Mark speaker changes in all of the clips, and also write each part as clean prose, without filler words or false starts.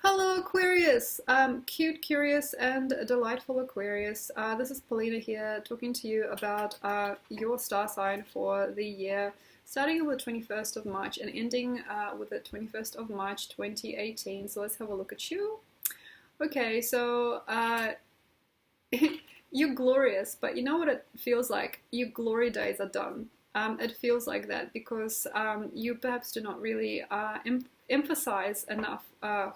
Speaker 1: Hello Aquarius! Cute, curious and delightful Aquarius. This is Paulina here talking to you about your star sign for the year starting with the 21st of March and ending with the 21st of March 2018. So let's have a look at you. Okay, so you're glorious, but you know what it feels like? Your glory days are done. It feels like that because you perhaps do not really emphasize enough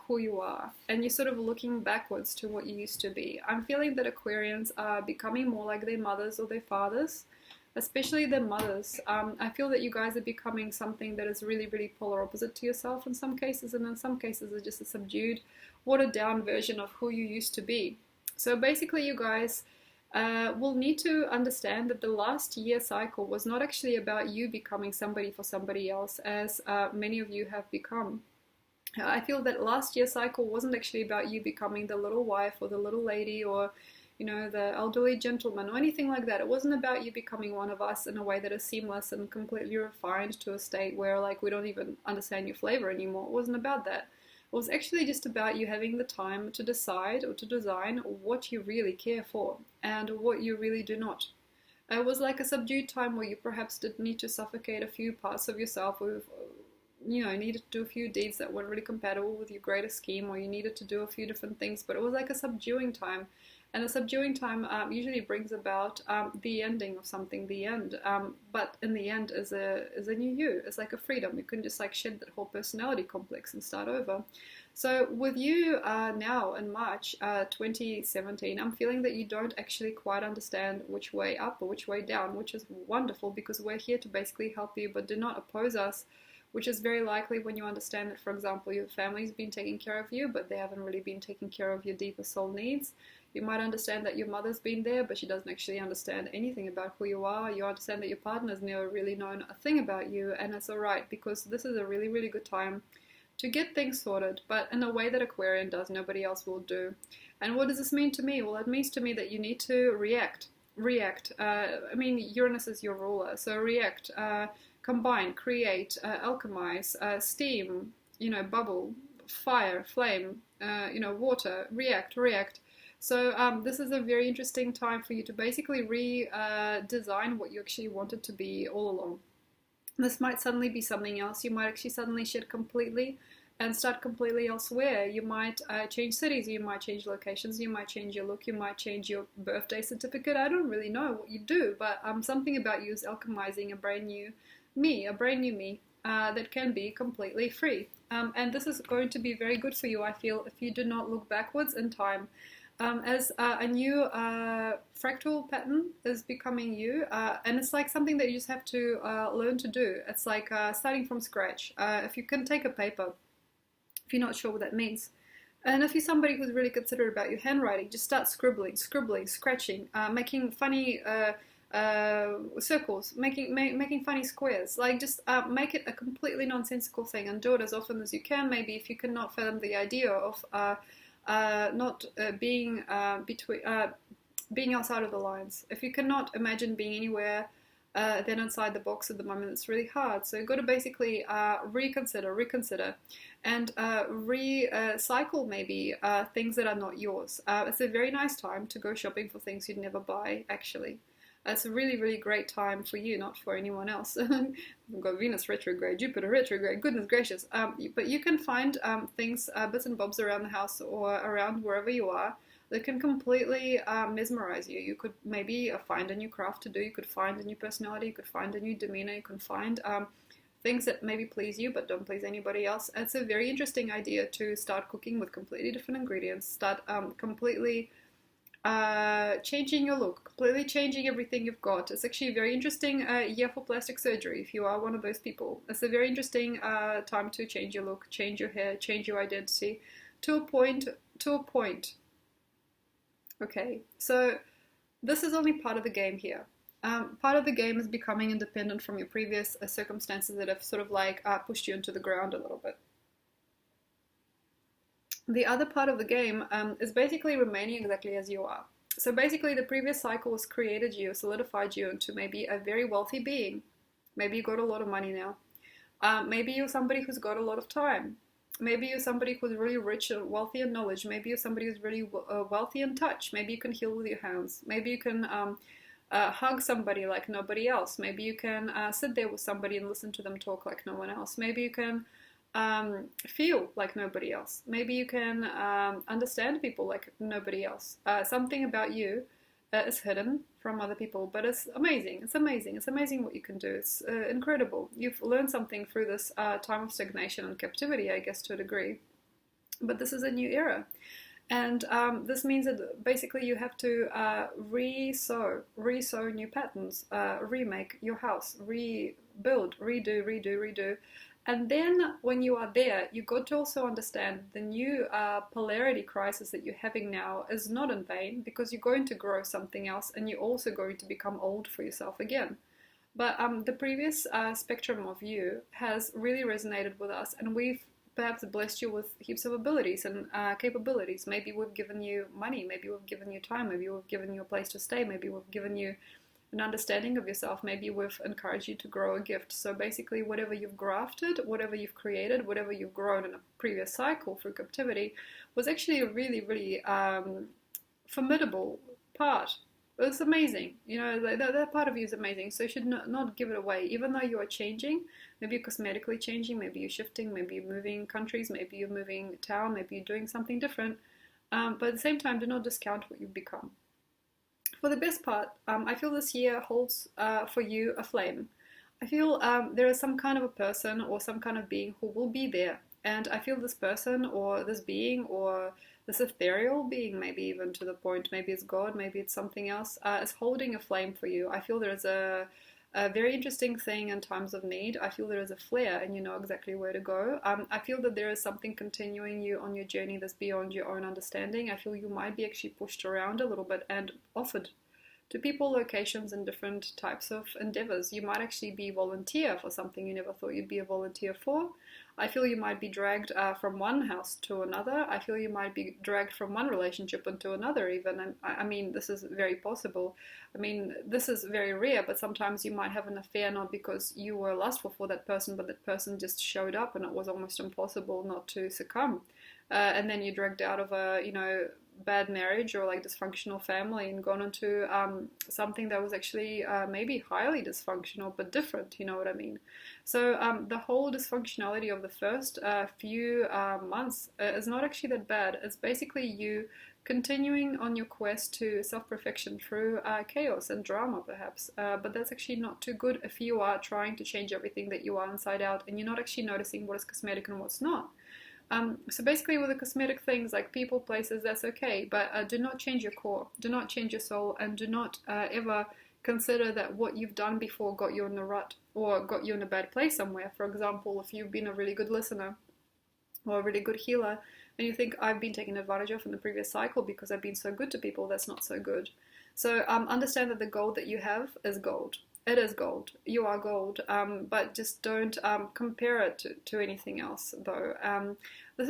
Speaker 1: who you are, and you're sort of looking backwards to what you used to be. I'm feeling that Aquarians are becoming more like their mothers or their fathers, especially their mothers. I feel that you guys are becoming something that is really, really polar opposite to yourself in some cases, and in some cases it's just a subdued, watered down version of who you used to be. So basically you guys will need to understand that the last year cycle was not actually about you becoming somebody for somebody else, as many of you have become. I feel that last year cycle wasn't actually about you becoming the little wife or the little lady or, you know, the elderly gentleman or anything like that. It wasn't about you becoming one of us in a way that is seamless and completely refined to a state where like we don't even understand your flavor anymore. It wasn't about that. It was actually just about you having the time to decide or to design what you really care for and what you really do not. It was like a subdued time where you perhaps did need to suffocate a few parts of yourself with, you know, needed to do a few deeds that weren't really compatible with your greater scheme, or you needed to do a few different things, but it was like a subduing time. And the subduing time usually brings about the ending of something, the end. But in the end is a new you. It's like a freedom. You can just like shed that whole personality complex and start over. So with you now in March 2017, I'm feeling that you don't actually quite understand which way up or which way down, which is wonderful because we're here to basically help you, but do not oppose us, which is very likely when you understand that, for example, your family's been taking care of you, but they haven't really been taking care of your deeper soul needs. You might understand that your mother's been there, but she doesn't actually understand anything about who you are. You understand that your partner's never really known a thing about you, and it's alright because this is a really, really good time to get things sorted, but in a way that Aquarian does, nobody else will do. And what does this mean to me? Well, it means to me that you need to react. I mean, Uranus is your ruler, so react, combine, create, alchemize, steam, you know, bubble, fire, flame, you know, water, react. So this is a very interesting time for you to basically redesign what you actually wanted to be all along. This might suddenly be something else. You might actually suddenly shed completely and start completely elsewhere. You might change cities, you might change locations, you might change your look, you might change your birthday certificate. I don't really know what you do, but something about you is alchemizing a brand new me, that can be completely free. And this is going to be very good for you, I feel, if you do not look backwards in time. As a new fractal pattern is becoming you, and it's like something that you just have to learn to do. It's like starting from scratch. If you can take a paper, if you're not sure what that means, and if you're somebody who's really considerate about your handwriting, just start scribbling, scratching, making funny circles, making funny squares. Like just make it a completely nonsensical thing and do it as often as you can. Maybe if you cannot fathom the idea of not being being outside of the lines. If you cannot imagine being anywhere then inside the box at the moment, it's really hard. So you've got to basically reconsider, and recycle maybe things that are not yours. It's a very nice time to go shopping for things you'd never buy, actually. It's a really, really great time for you, not for anyone else. We've got Venus retrograde, Jupiter retrograde, goodness gracious. But you can find things, bits and bobs around the house or around wherever you are that can completely mesmerize you. You could maybe find a new craft to do, you could find a new personality, you could find a new demeanor, you can find things that maybe please you but don't please anybody else. It's a very interesting idea to start cooking with completely different ingredients, start completely changing your look, completely changing everything you've got. It's actually a very interesting year for plastic surgery if you are one of those people. It's a very interesting time to change your look, change your hair, change your identity to a point. Okay, so this is only part of the game here. Part of the game is becoming independent from your previous circumstances that have sort of like pushed you into the ground a little bit. The other part of the game is basically remaining exactly as you are. So basically the previous cycle has created you, solidified you into maybe a very wealthy being. Maybe you got a lot of money now. Maybe you're somebody who's got a lot of time. Maybe you're somebody who's really rich and wealthy in knowledge. Maybe you're somebody who's really wealthy in touch. Maybe you can heal with your hands. Maybe you can hug somebody like nobody else. Maybe you can sit there with somebody and listen to them talk like no one else. Maybe you can feel like nobody else. Maybe you can understand people like nobody else. Something about you is hidden from other people, but it's amazing. It's amazing. It's amazing what you can do. It's incredible. You've learned something through this time of stagnation and captivity, I guess, to a degree. But this is a new era. And this means that basically you have to re-sow new patterns, remake your house, rebuild, redo. And then when you are there, you got to also understand the new polarity crisis that you're having now is not in vain, because you're going to grow something else and you're also going to become old for yourself again. But the previous spectrum of you has really resonated with us, and we've perhaps blessed you with heaps of abilities and capabilities. Maybe we've given you money, maybe we've given you time, maybe we've given you a place to stay, maybe we've given you an understanding of yourself, maybe we've encouraged you to grow a gift. So basically whatever you've grafted, whatever you've created, whatever you've grown in a previous cycle through captivity was actually a really, really formidable part. It's amazing, you know, that part of you is amazing, so you should not give it away, even though you are changing. Maybe you're cosmetically changing, maybe you're shifting, maybe you're moving countries, maybe you're moving town, maybe you're doing something different, but at the same time, do not discount what you've become. For the best part, I feel this year holds for you a flame. I feel there is some kind of a person or some kind of being who will be there. And I feel this person or this being or this ethereal being, maybe even to the point, maybe it's God, maybe it's something else, is holding a flame for you. I feel there is a very interesting thing in times of need. I feel there is a flare and you know exactly where to go. I feel that there is something continuing you on your journey that's beyond your own understanding. I feel you might be actually pushed around a little bit and offered to people, locations, and different types of endeavors. You might actually be volunteer for something you never thought you'd be a volunteer for. I feel you might be dragged from one house to another. I feel you might be dragged from one relationship into another even. And I mean, this is very possible. I mean, this is very rare, but sometimes you might have an affair not because you were lustful for that person, but that person just showed up and it was almost impossible not to succumb. And then you're dragged out of a, you know, bad marriage or like dysfunctional family and gone into something that was actually maybe highly dysfunctional but different, you know what I mean? So the whole dysfunctionality of the first few months is not actually that bad. It's basically you continuing on your quest to self-perfection through chaos and drama perhaps, but that's actually not too good if you are trying to change everything that you are inside out and you're not actually noticing what is cosmetic and what's not. So basically with the cosmetic things like people, places, that's okay, but do not change your core, do not change your soul, and do not ever consider that what you've done before got you in a rut or got you in a bad place somewhere. For example, if you've been a really good listener or a really good healer and you think I've been taken advantage of in the previous cycle because I've been so good to people, that's not so good. So understand that the gold that you have is gold. It is gold. You are gold, but just don't compare it to anything else. Though this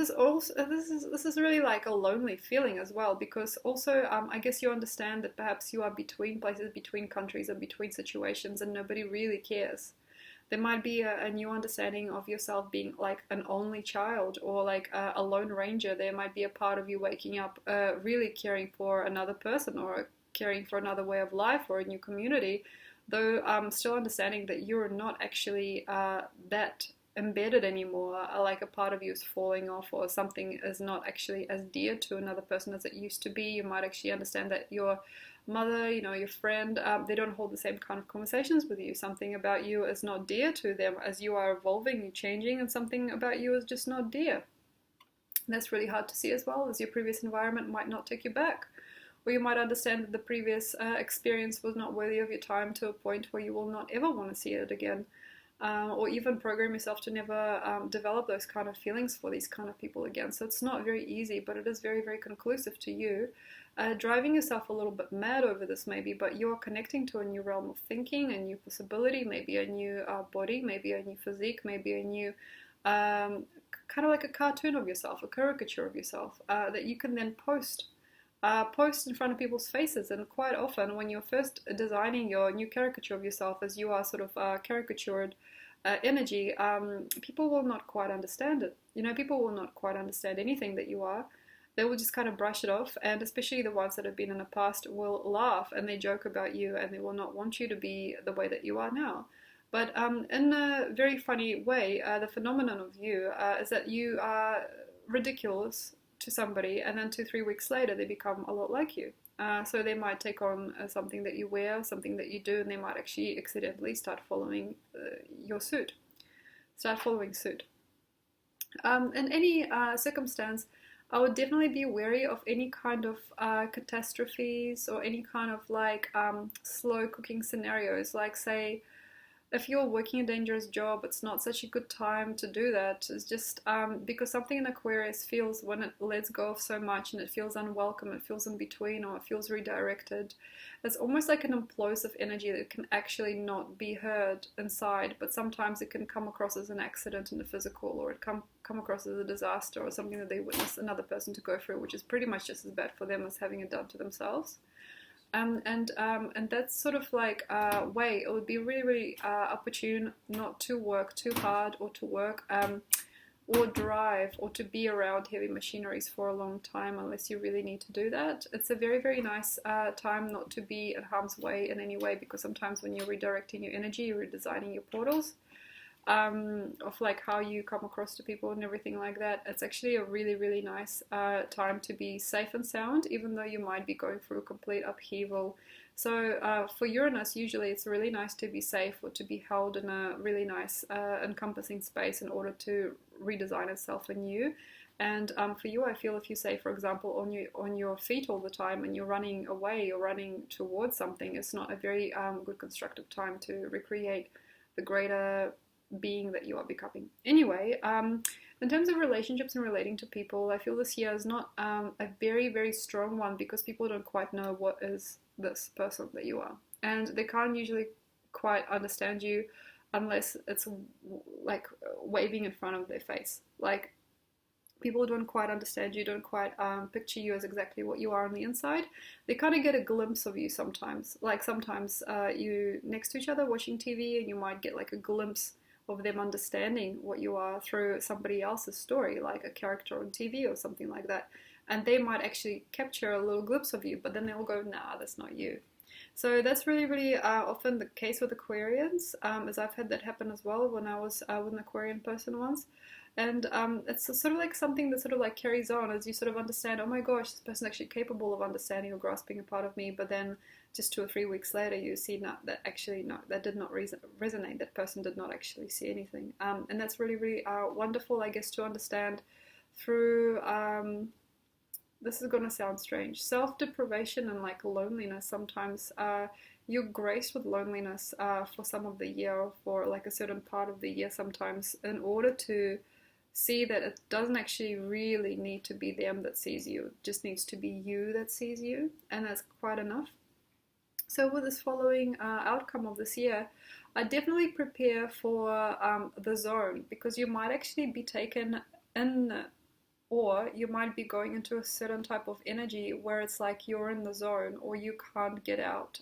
Speaker 1: is really like a lonely feeling as well, because also I guess you understand that perhaps you are between places, between countries, and between situations, and nobody really cares. There might be a new understanding of yourself being like an only child or like a lone ranger. There might be a part of you waking up really caring for another person or caring for another way of life or a new community. Though I'm still understanding that you're not actually that embedded anymore, like a part of you is falling off or something is not actually as dear to another person as it used to be. You might actually understand that your mother, you know, your friend, they don't hold the same kind of conversations with you. Something about you is not dear to them as you are evolving, you're changing, and something about you is just not dear. And that's really hard to see as well, as your previous environment might not take you back. Or you might understand that the previous experience was not worthy of your time to a point where you will not ever want to see it again. Or even program yourself to never develop those kind of feelings for these kind of people again. So it's not very easy, but it is very, very conclusive to you. Driving yourself a little bit mad over this maybe, but you're connecting to a new realm of thinking, a new possibility, maybe a new body, maybe a new physique, maybe a new kind of like a cartoon of yourself, a caricature of yourself that you can then post in front of people's faces. And quite often when you're first designing your new caricature of yourself, as you are sort of caricatured energy, people will not quite understand it. You know, people will not quite understand anything that you are. They will just kind of brush it off, and especially the ones that have been in the past will laugh and they joke about you, and they will not want you to be the way that you are now. But in a very funny way, the phenomenon of you is that you are ridiculous to somebody, and then 2-3 weeks later they become a lot like you. So they might take on something that you wear, something that you do, and they might actually accidentally start following your suit. Start following suit. In any circumstance, I would definitely be wary of any kind of catastrophes or any kind of like slow cooking scenarios. Like, say, if you're working a dangerous job, it's not such a good time to do that. It's just because something in Aquarius feels, when it lets go of so much and it feels unwelcome, it feels in between, or it feels redirected. It's almost like an implosive energy that can actually not be heard inside, but sometimes it can come across as an accident in the physical, or it come across as a disaster or something that they witness another person to go through, which is pretty much just as bad for them as having it done to themselves. And that's sort of like a way it would be really, really opportune not to work too hard, or to work or drive or to be around heavy machineries for a long time unless you really need to do that. It's a very, very nice time not to be in harm's way in any way, because sometimes when you're redirecting your energy, you're redesigning your portals of like how you come across to people and everything like that. It's actually a really, really nice time to be safe and sound, even though you might be going through a complete upheaval. So for Uranus, usually it's really nice to be safe, or to be held in a really nice encompassing space in order to redesign itself anew. And for you, I feel if you say, for example, on your feet all the time and you're running away, you're running towards something, it's not a very good constructive time to recreate the greater being that you are becoming. Anyway, in terms of relationships and relating to people, I feel this year is not a very, very strong one, because people don't quite know what is this person that you are, and they can't usually quite understand you unless it's like waving in front of their face. Like, people don't quite understand you, don't quite picture you as exactly what you are on the inside. They kind of get a glimpse of you sometimes. Like, sometimes you next to each other watching TV, and you might get like a glimpse of them understanding what you are through somebody else's story, like a character on TV or something like that. And they might actually capture a little glimpse of you, but then they'll go, nah, that's not you. So that's really, really often the case with Aquarians, as I've had that happen as well when I was with an Aquarian person once. And it's sort of like something that sort of like carries on as you sort of understand, oh my gosh, this person's actually capable of understanding or grasping a part of me, but then just 2 or 3 weeks later you see that did not resonate, that person did not actually see anything. And that's really, really wonderful, I guess, to understand through, this is going to sound strange, self-deprivation and like loneliness. Sometimes you're graced with loneliness for some of the year, for like a certain part of the year sometimes, in order to see that it doesn't actually really need to be them that sees you. It just needs to be you that sees you, and that's quite enough. So with this following outcome of this year, I definitely prepare for the zone, because you might actually be taken in, or you might be going into a certain type of energy where it's like you're in the zone or you can't get out.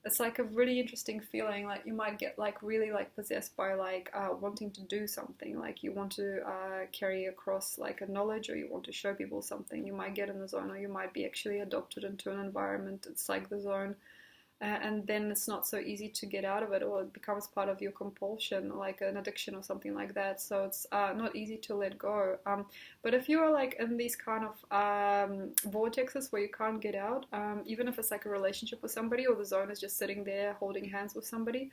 Speaker 1: It's like a really interesting feeling. Like, you might get like really like possessed by like wanting to do something, like you want to carry across like a knowledge, or you want to show people something. You might get in the zone, or you might be actually adopted into an environment. It's like the zone. And then it's not so easy to get out of it, or it becomes part of your compulsion, like an addiction or something like that. So it's not easy to let go. But if you are like in these kind of vortexes where you can't get out, even if it's like a relationship with somebody, or the zone is just sitting there holding hands with somebody,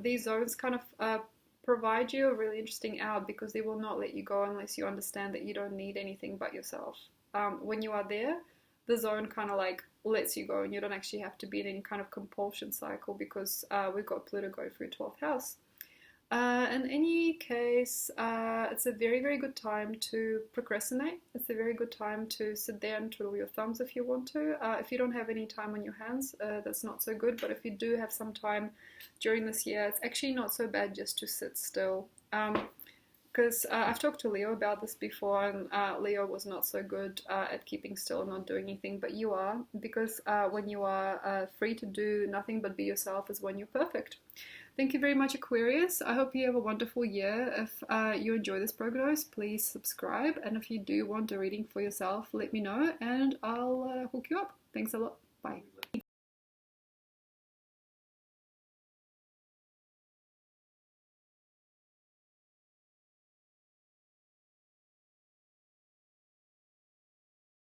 Speaker 1: these zones kind of provide you a really interesting out, because they will not let you go unless you understand that you don't need anything but yourself. When you are there, the zone kind of like lets you go, and you don't actually have to be in any kind of compulsion cycle, because we've got Pluto going through 12th house. In any case, it's a very, very good time to procrastinate. It's a very good time to sit there and twiddle your thumbs if you want to. If you don't have any time on your hands, that's not so good. But if you do have some time during this year, it's actually not so bad just to sit still. Because I've talked to Leo about this before, and Leo was not so good at keeping still and not doing anything, but you are, because when you are free to do nothing but be yourself is when you're perfect. Thank you very much, Aquarius. I hope you have a wonderful year. If you enjoy this prognosis, please subscribe. And if you do want a reading for yourself, let me know and I'll hook you up. Thanks a lot. Bye.